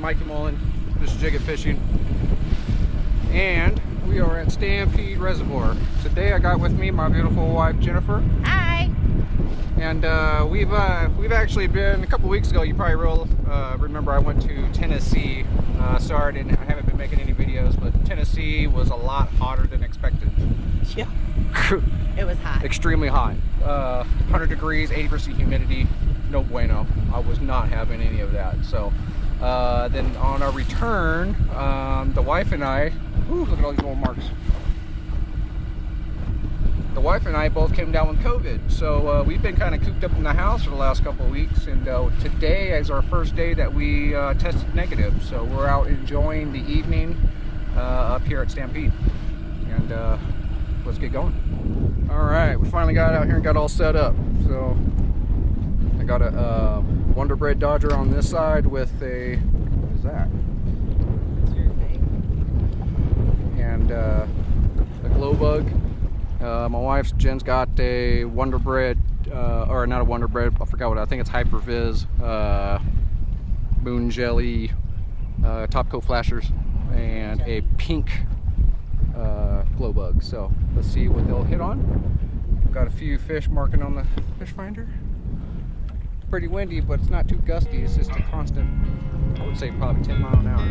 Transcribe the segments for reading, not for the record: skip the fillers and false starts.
Mikey Mullen. This is Jigget Fishing, and we are at Stampede Reservoir. Today I got with me my beautiful wife Jennifer. Hi. And we've actually been a couple weeks ago. You probably will remember I went to Tennessee. Sorry, I haven't been making any videos, but Tennessee was a lot hotter than expected. Yeah. It was hot. Extremely hot. 100 degrees, 80% humidity. No bueno. I was not having any of that. So then on our return, the wife and I, ooh, look at all these little marks. The wife and I both came down with COVID, so we've been kind of cooped up in the house for the last couple of weeks, and today is our first day that we tested negative, so we're out enjoying the evening up here at Stampede, and let's get going. All right, we finally got out here and got all set up. So I got a Wonder Bread Dodger on this side with a, what is that? And a glow bug. My wife's Jen's got a Wonder Bread, or not a Wonder Bread, I forgot what, I think it's Hyper Viz, Moon Jelly, top coat flashers, and a pink glow bug. So let's see what they'll hit on. We've got a few fish marking on the fish finder. It's pretty windy, but it's not too gusty. It's just a constant, I would say probably 10 miles an hour.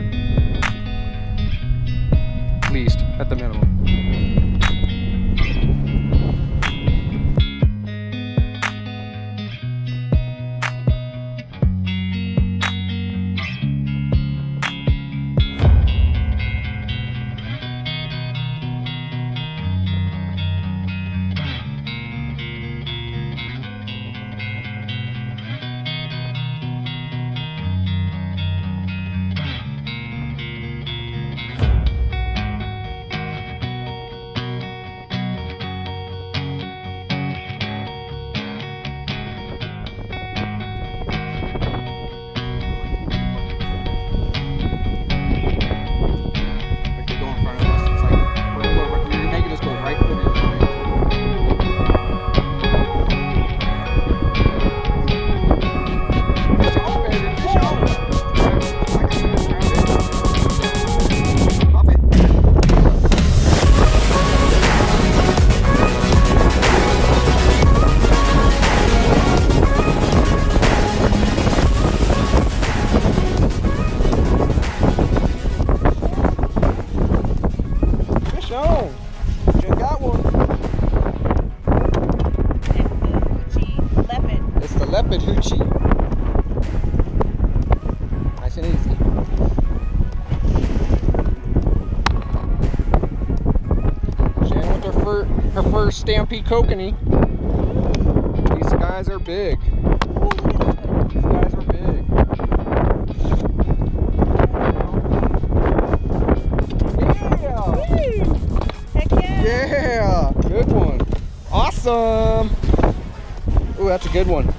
At least, at the minimum. Nice and easy. Jen with her first Stampede Kokanee. These guys are big. These guys are big. Yeah! Heck yeah! Yeah! Good one. Awesome! Ooh, that's a good one.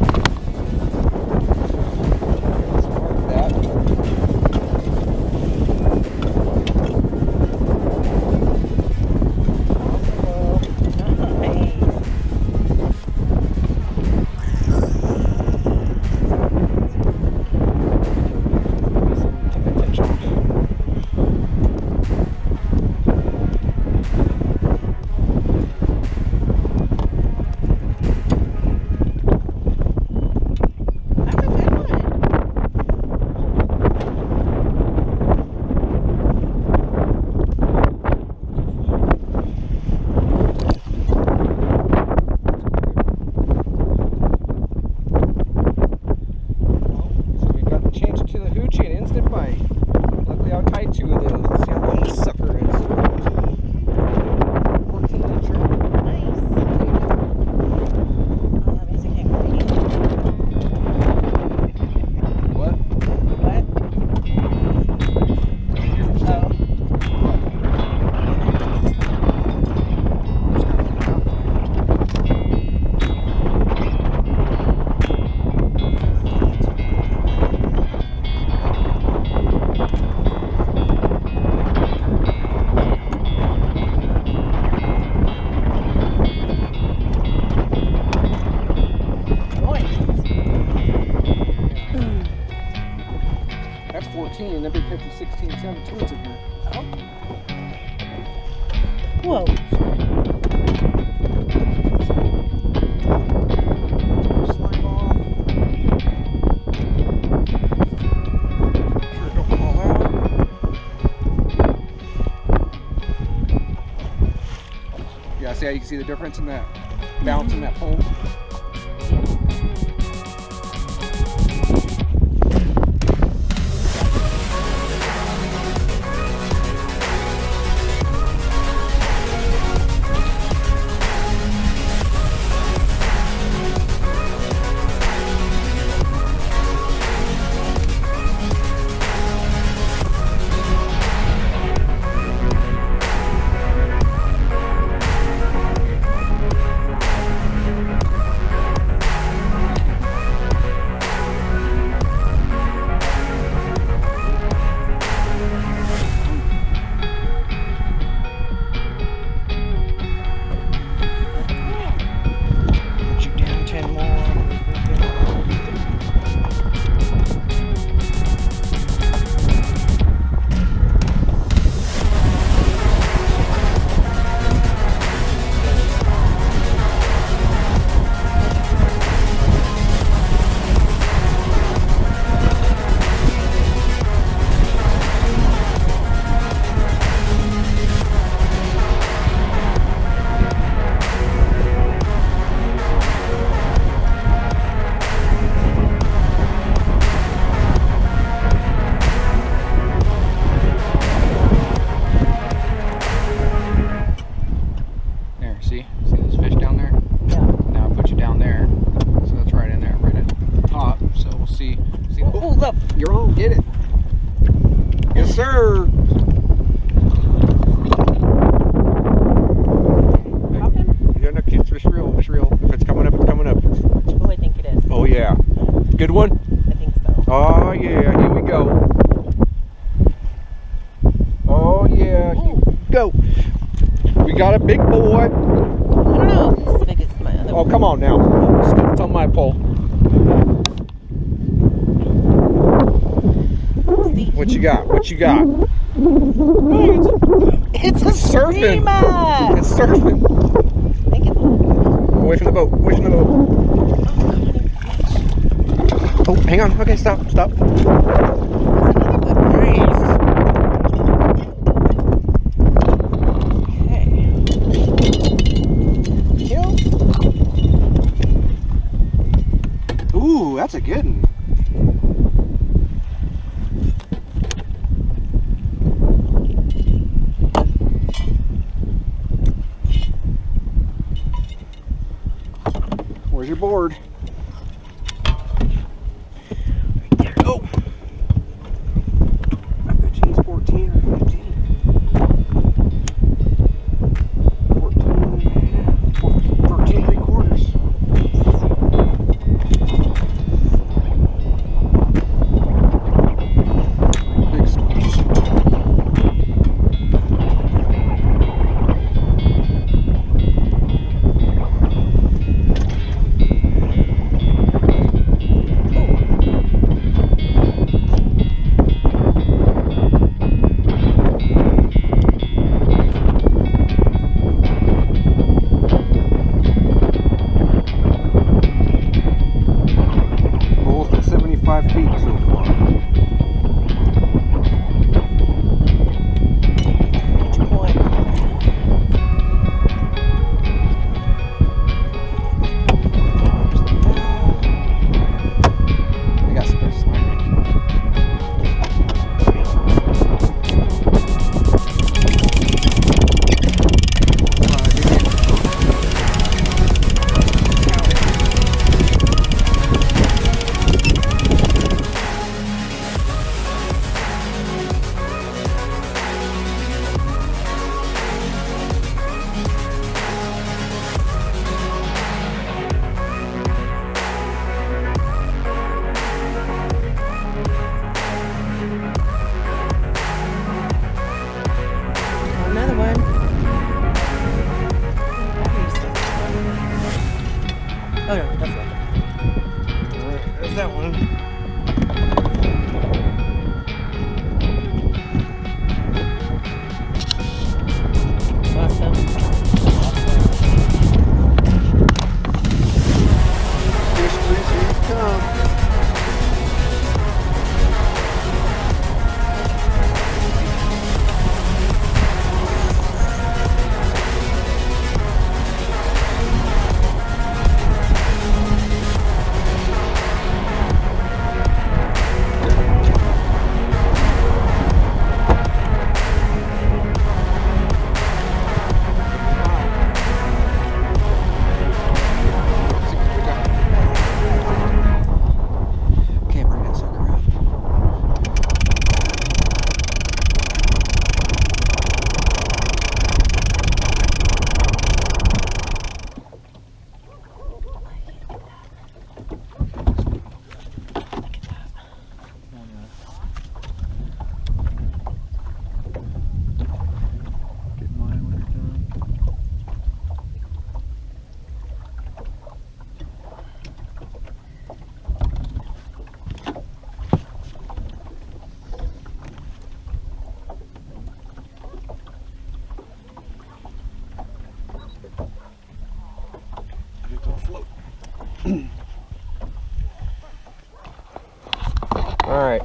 Whoa. Slime off. Sure, don't fall out. Yeah, see how you can see the difference in that bounce in that pole? See those fish down there? Yeah. Now I'll put you down there. So that's right in there, right at the top. So we'll see. Oh, look, you're on. Get it. Yes, sir. Drop him? Yeah, no, it's real. It's real. If it's coming up, it's coming up. Oh, I think it is. Oh, yeah. Good one? I think so. Oh, yeah. Here we go. Oh, yeah. Here we go. We got a big boy. I don't know if it's as big as my other Oh, one. come on now. It's on my pole. See? What you got? What you got? It's a surfing. streamer. It's surfing. I think it's a Away from the boat. Away from the boat. Oh, hang on. Okay, stop. Stop. Nice. Ooh, that's a good one. Where's your board? There you go. I bet you he's 14 or 15. 14 and a half. 13 and 3/4.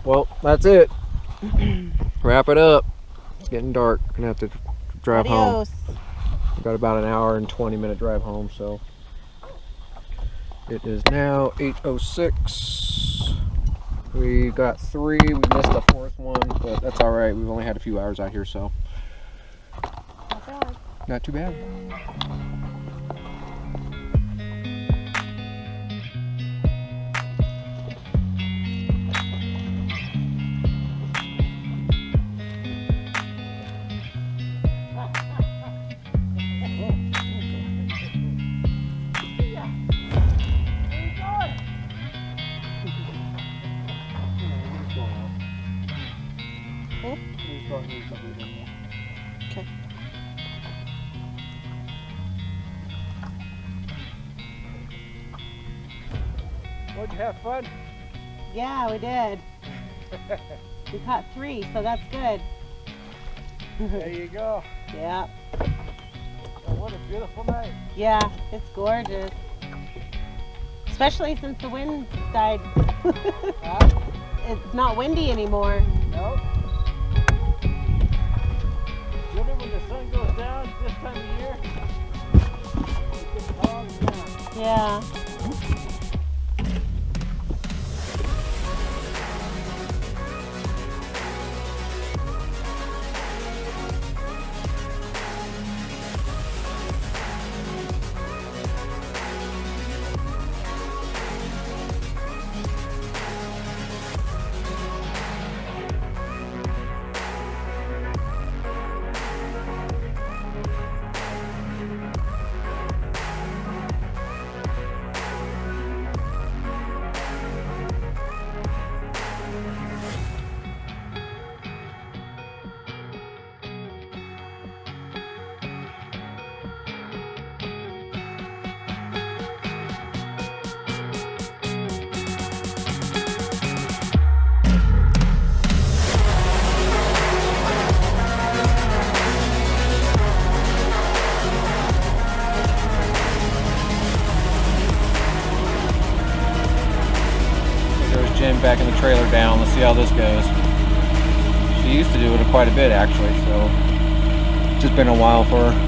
Well, that's it. Wrap it up. It's getting dark. Gonna have to drive Adios. home. We've got about an hour and 20-minute drive home, so it is now 8:06. We got 3. We missed the 4th one, but that's all right. We've only had a few hours out here, so Not bad. not too bad. Okay. Would you have fun? Yeah, we did. We caught 3, so that's good. There you go. Yeah. Oh, what a beautiful night. Yeah, it's gorgeous. Especially since the wind died. Huh? It's not windy anymore. No. Usually when the sun goes down this time of year, it gets calmed down. Yeah. There's Jen backing the trailer down. Let's see how this goes. She used to do it quite a bit actually, so it's just been a while for her.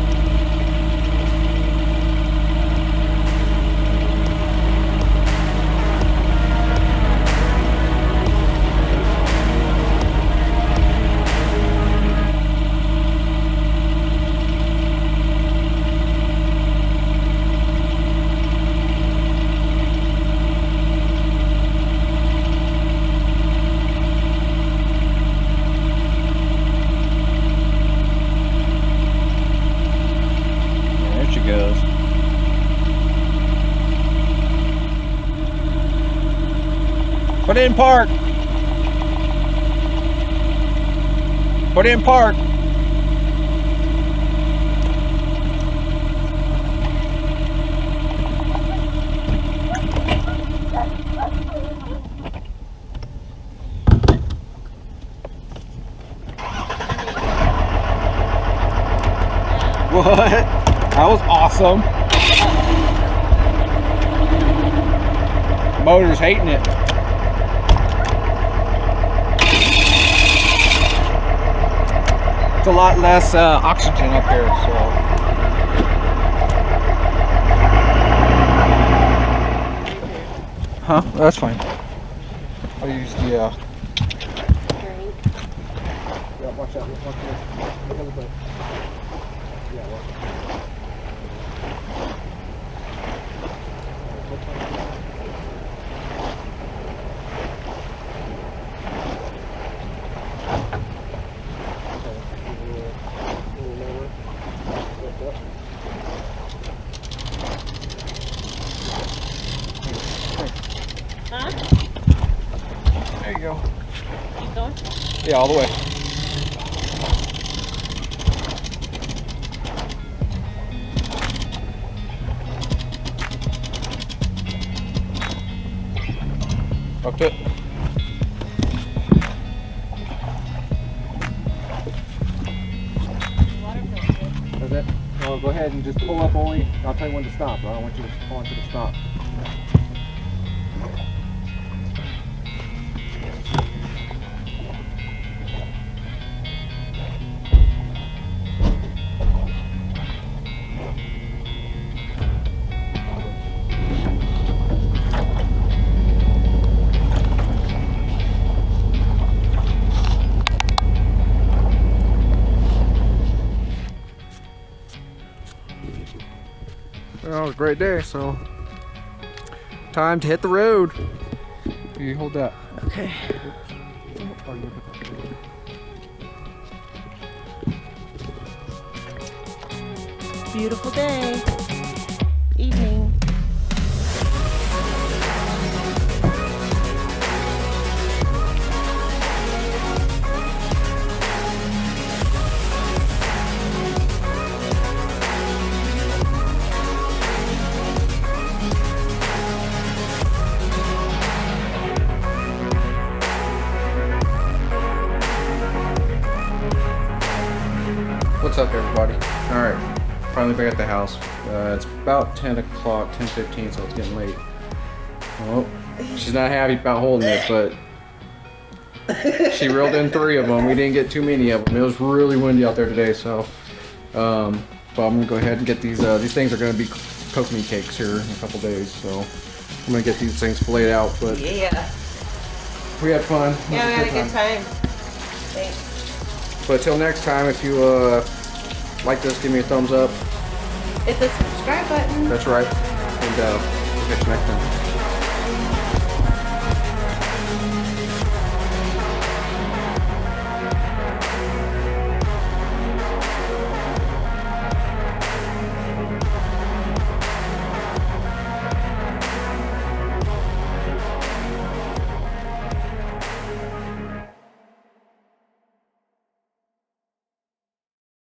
Goes. Put in park. Put in park. What? That was awesome. Motor's hating it. It's a lot less oxygen up here, so. Huh? That's fine. I'll use the. Yeah, watch out. Watch this. Look at the boat. Yeah, watch it. Huh? There you go. Keep going? Yeah, all the way. Hooked it. That's it. Well, go ahead and just pull up only. I'll tell you when to stop. I don't want you to pull into the stop. Well, it was a great day, so time to hit the road. You hold that. Okay. Beautiful day. Evening. What's up, everybody? All right, finally back at the house. It's about 10 o'clock, 10:15, so it's getting late. Oh, she's not happy about holding it, but she reeled in 3 of them. We didn't get too many of them. It was really windy out there today, so but I'm gonna go ahead and get these. These things are gonna be kokanee cakes here in a couple days, so I'm gonna get these things filleted out. But Yeah. we had fun. Yeah, we had a good time. Thanks. But till next time, if you like this, give me a thumbs up. Hit the subscribe button. That's right. And we'll catch you next time.